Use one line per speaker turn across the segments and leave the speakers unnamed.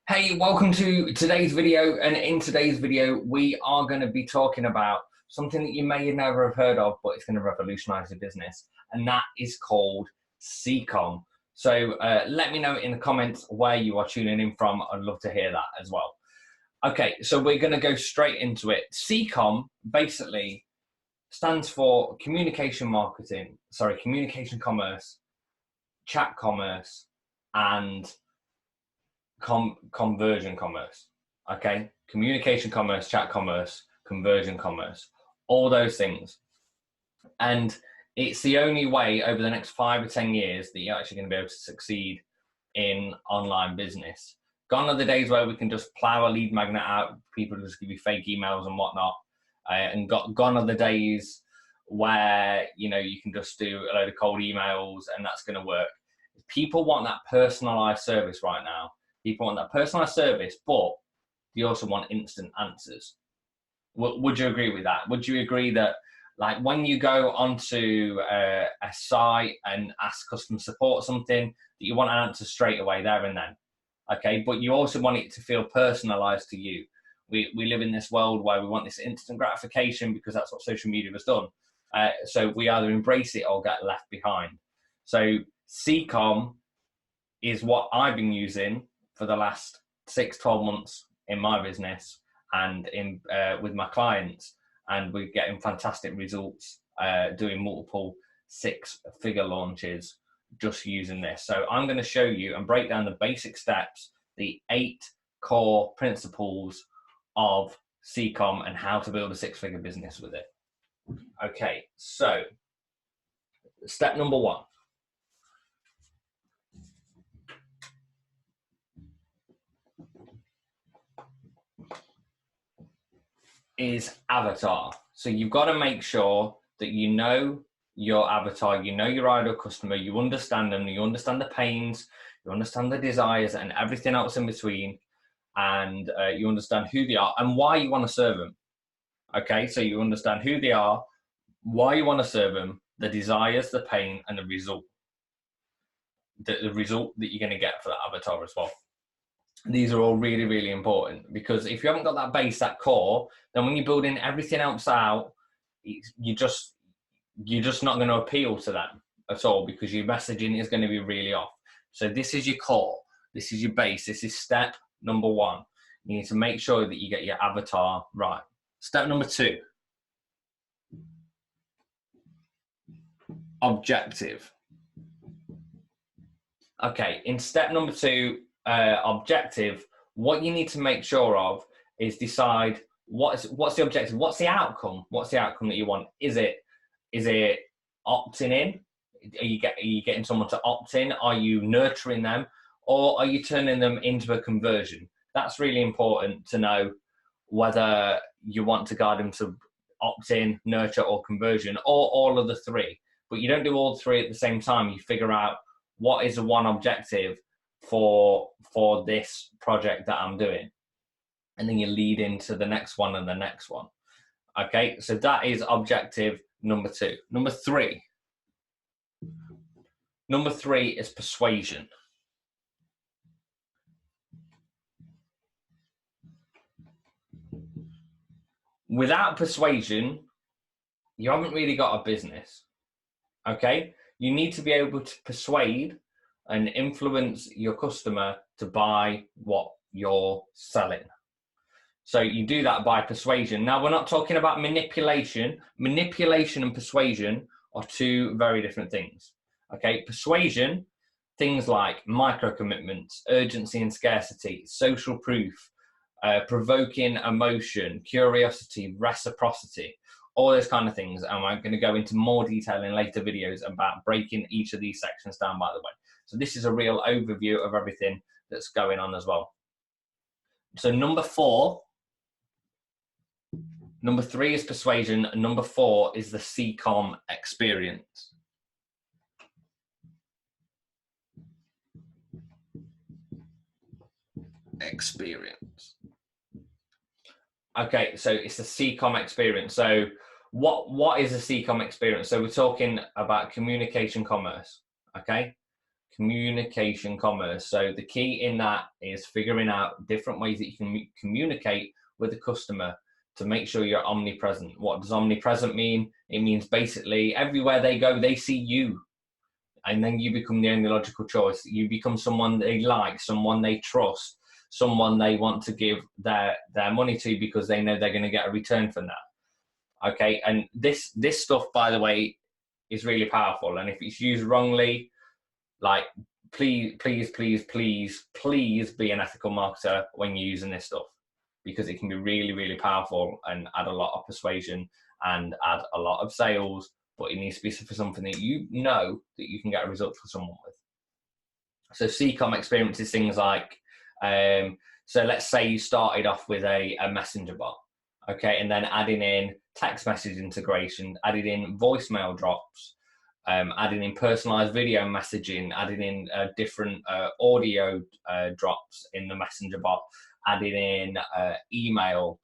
Hey, welcome to today's video. And in today's video, we are going to be talking about something that you may never have heard of, but it's going to revolutionize your business. And that is called CCOM. So let me know in the comments where you are tuning in from. I'd love to hear that as well. Okay, so we're going to go straight into it. CCOM basically stands for communication commerce, chat commerce, and conversion commerce. Okay, communication commerce, chat commerce, conversion commerce, all those things. And it's the only way over the next 5 or 10 years that you're actually going to be able to succeed in online business. Gone are the days where we can just plow a lead magnet out, people just give you fake emails and whatnot. Gone are the days where you can just do a load of cold emails and that's going to work. People want that personalized service right now. People want that personalized service, but you also want instant answers. Would you agree with that? Would you agree that, like, when you go onto a site and ask customer support something, that you want an answer straight away there and then? Okay, but you also want it to feel personalized to you. We live in this world where we want this instant gratification because that's what social media has done. So we either embrace it or get left behind. So CCOM is what I've been using for the last 6-12 months in my business and with my clients, and we're getting fantastic results doing multiple 6-figure launches just using this. So I'm going to show you and break down the basic steps, the 8 core principles of CCOM and how to build a 6-figure business with it. Okay, so step number 1. Is avatar. So you've got to make sure that you know your avatar, you know your ideal customer, you understand them, you understand the pains, you understand the desires and everything else in between, and you understand who they are and why you want to serve them. Okay, so you understand who they are, why you want to serve them, the desires, the pain, and the result. The result that you're going to get for that avatar as well. These are all really, really important, because if you haven't got that base, that core, then when you're building everything else out, you're just not going to appeal to them at all, because your messaging is going to be really off. So this is your core. This is your base. This is step number 1. You need to make sure that you get your avatar right. Step number 2, objective. Okay, in step number 2, objective, what you need to make sure of is decide what's the objective, what's the outcome that you want. Is it opting in? Are you getting someone to opt in? Are you nurturing them, or are you turning them into a conversion? That's really important to know, whether you want to guide them to opt in, nurture, or conversion, or all of the 3. But you don't do all 3 at the same time. You figure out what is the one objective for this project that I'm doing, and then you lead into the next one and the next one. Okay, so that is objective number 2. Number 3 is persuasion. Without persuasion, you haven't really got a business. Okay, you need to be able to persuade and influence your customer to buy what you're selling. So you do that by persuasion. Now, we're not talking about manipulation. Manipulation and persuasion are 2 very different things. Okay, persuasion, things like micro commitments, urgency and scarcity, social proof, provoking emotion, curiosity, reciprocity, all those kind of things. And I'm going to go into more detail in later videos about breaking each of these sections down, by the way. So this is a real overview of everything that's going on as well. So number 3 is persuasion. Number 4 is the CCOM experience. Okay, so it's the CCOM experience. So what is a CCOM experience? So we're talking about communication commerce. Okay, Communication commerce. So the key in that is figuring out different ways that you can communicate with the customer to make sure you're omnipresent. What does omnipresent mean? It means basically everywhere they go, they see you. And then you become the only logical choice. You become someone they like, someone they trust, someone they want to give their money to because they know they're going to get a return from that. Okay, and this stuff, by the way, is really powerful. And if it's used wrongly, like please be an ethical marketer when you're using this stuff, because it can be really, really powerful and add a lot of persuasion and add a lot of sales, but it needs to be for something that you know that you can get a result for someone with. So CCOM experience is things like, so let's say you started off with a messenger bot, okay, and then adding in text message integration, adding in voicemail drops, adding in personalized video messaging, adding in different audio drops in the messenger bot, adding in email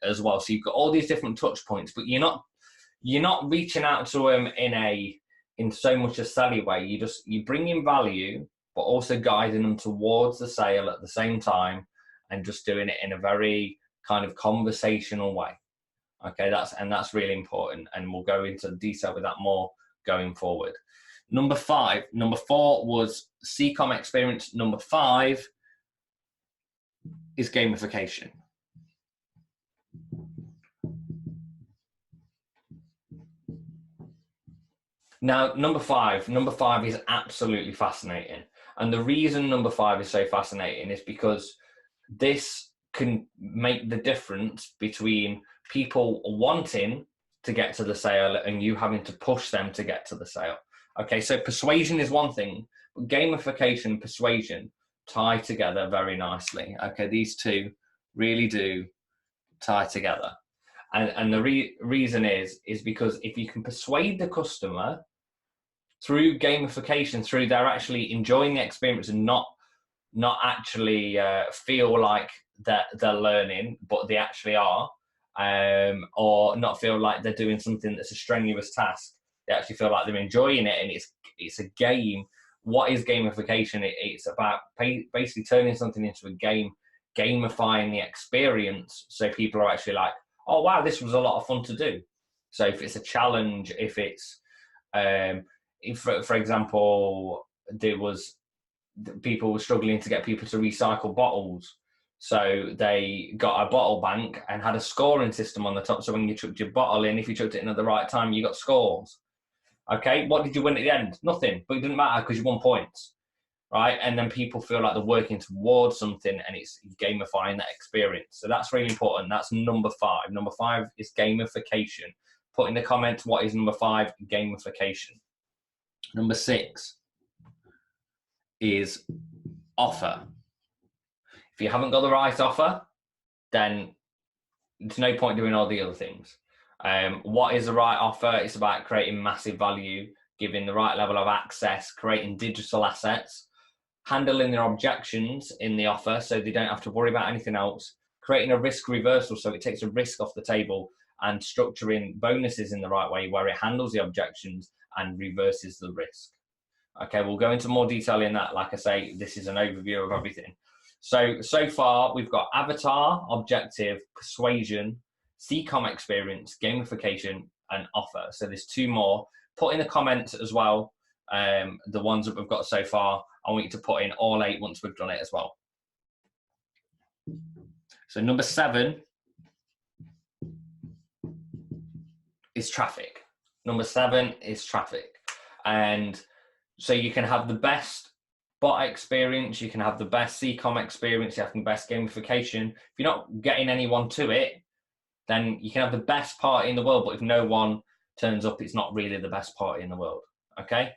as well. So you've got all these different touch points, but you're not reaching out to them in so much a selly way. You bring in value, but also guiding them towards the sale at the same time, and just doing it in a very kind of conversational way. Okay, that's really important, and we'll go into detail with that more going forward. Number 4 was CCOM experience. Number 5 is gamification. Now, number five is absolutely fascinating. And the reason number 5 is so fascinating is because this can make the difference between people wanting to get to the sale and you having to push them to get to the sale. Okay, so persuasion is one thing, but gamification and persuasion tie together very nicely. Okay, these two really do tie together. And the reason is because if you can persuade the customer through gamification, through they're actually enjoying the experience and not actually feel like that they're learning, but they actually are, or not feel like they're doing something that's a strenuous task. They actually feel like they're enjoying it, and it's a game. What is gamification? It's about basically turning something into a game, gamifying the experience, so people are actually like, oh wow, this was a lot of fun to do. So if it's a challenge, if it's if for example there was people were struggling to get people to recycle bottles, so they got a bottle bank and had a scoring system on the top, so when you chucked your bottle in, if you chucked it in at the right time, you got scores. Okay, what did you win at the end? Nothing, but it didn't matter because you won points, right? And then people feel like they're working towards something, and it's gamifying that experience. So that's really important. That's number 5. Number 5 is gamification. Put in the comments what is number 5, gamification. Number 6 is offer. If you haven't got the right offer, then there's no point doing all the other things. What is the right offer? It's about creating massive value, giving the right level of access, creating digital assets, handling their objections in the offer so they don't have to worry about anything else, creating a risk reversal so it takes a risk off the table, and structuring bonuses in the right way where it handles the objections and reverses the risk. Okay, we'll go into more detail in that. Like I say, this is an overview of everything. So far, we've got avatar, objective, persuasion, CCOM experience, gamification, and offer. So there's 2 more. Put in the comments as well, the ones that we've got so far. I want you to put in all 8 once we've done it as well. So number 7 is traffic. Number 7 is traffic. And so you can have the best bot experience, you can have the best CCOM experience, you have the best gamification. If you're not getting anyone to it, then you can have the best party in the world, but if no one turns up, it's not really the best party in the world. Okay,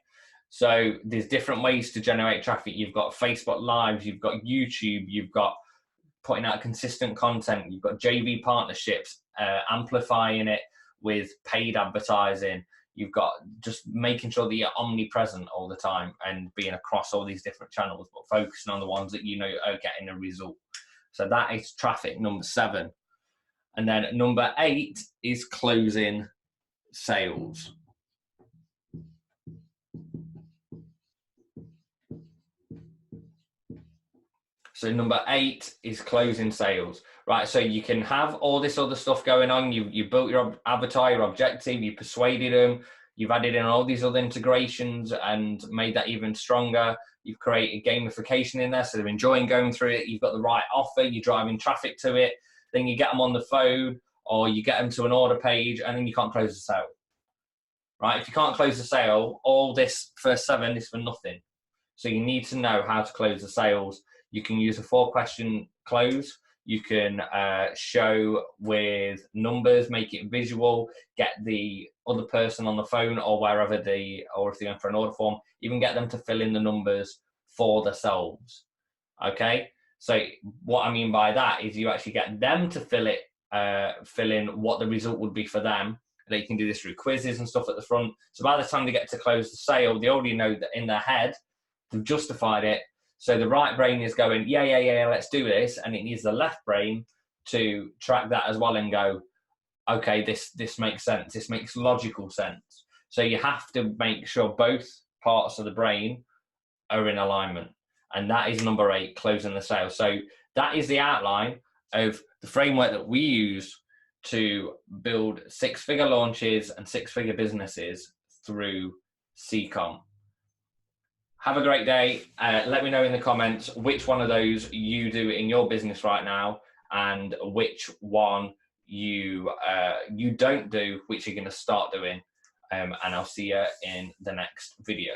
so there's different ways to generate traffic. You've got Facebook Lives, you've got YouTube, you've got putting out consistent content, you've got JV partnerships, amplifying it with paid advertising. You've got just making sure that you're omnipresent all the time and being across all these different channels, but focusing on the ones that you know are getting a result. So that is traffic, number 7. And then number 8 is closing sales. So number 8 is closing sales, right? So you can have all this other stuff going on. You built your avatar, your objective, you persuaded them, you've added in all these other integrations and made that even stronger. You've created gamification in there, so they're enjoying going through it. You've got the right offer, you're driving traffic to it. Then you get them on the phone or you get them to an order page and then you can't close the sale, right? If you can't close the sale, all this first 7 is for nothing. So you need to know how to close the sales. You can use a 4-question close. You can show with numbers, make it visual, get the other person on the phone or wherever or if they're going for an order form, even get them to fill in the numbers for themselves. Okay? So what I mean by that is you actually get them to fill in what the result would be for them. They can do this through quizzes and stuff at the front. So by the time they get to close the sale, they already know that in their head, they've justified it. So the right brain is going, yeah, let's do this. And it needs the left brain to track that as well and go, okay, this makes sense. This makes logical sense. So you have to make sure both parts of the brain are in alignment. And that is number 8, closing the sale. So that is the outline of the framework that we use to build 6-figure launches and 6-figure businesses through CCOM. Have a great day. Let me know in the comments which one of those you do in your business right now and which one you don't do, which you're going to start doing. And I'll see you in the next video.